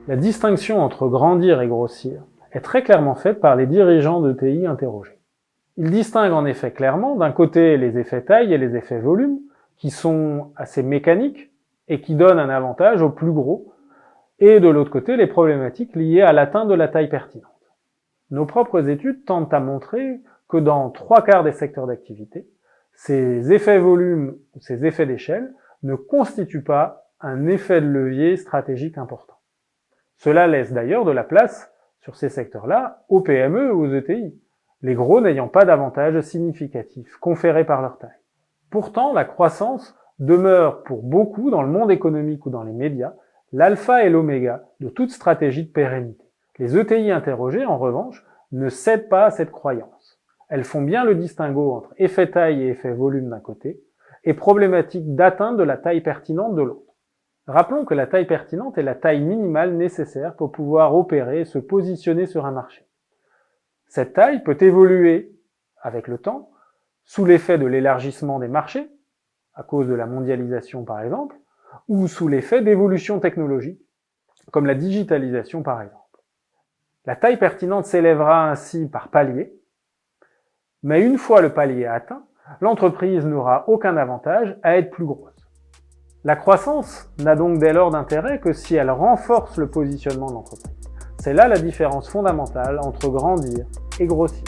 La distinction entre grandir et grossir est très clairement faite par les dirigeants d'ETI interrogés. Ils distinguent en effet clairement d'un côté les effets taille et les effets volume, qui sont assez mécaniques et qui donnent un avantage aux plus gros, et de l'autre côté les problématiques liées à l'atteinte de la taille pertinente. Nos propres études tentent à montrer que dans 3/4 des secteurs d'activité, ces effets volume ou ces effets d'échelle ne constituent pas un effet de levier stratégique important. Cela laisse d'ailleurs de la place, sur ces secteurs-là, aux PME ou aux ETI, les gros n'ayant pas d'avantages significatifs conférés par leur taille. Pourtant, la croissance demeure pour beaucoup dans le monde économique ou dans les médias l'alpha et l'oméga de toute stratégie de pérennité. Les ETI interrogées, en revanche, ne cèdent pas à cette croyance. Elles font bien le distinguo entre effet taille et effet volume d'un côté, et problématique d'atteinte de la taille pertinente de l'autre. Rappelons que la taille pertinente est la taille minimale nécessaire pour pouvoir opérer et se positionner sur un marché. Cette taille peut évoluer avec le temps, sous l'effet de l'élargissement des marchés, à cause de la mondialisation par exemple, ou sous l'effet d'évolution technologique, comme la digitalisation par exemple. La taille pertinente s'élèvera ainsi par palier, mais une fois le palier atteint, l'entreprise n'aura aucun avantage à être plus grosse. La croissance n'a donc dès lors d'intérêt que si elle renforce le positionnement de l'entreprise. C'est là la différence fondamentale entre grandir et grossir.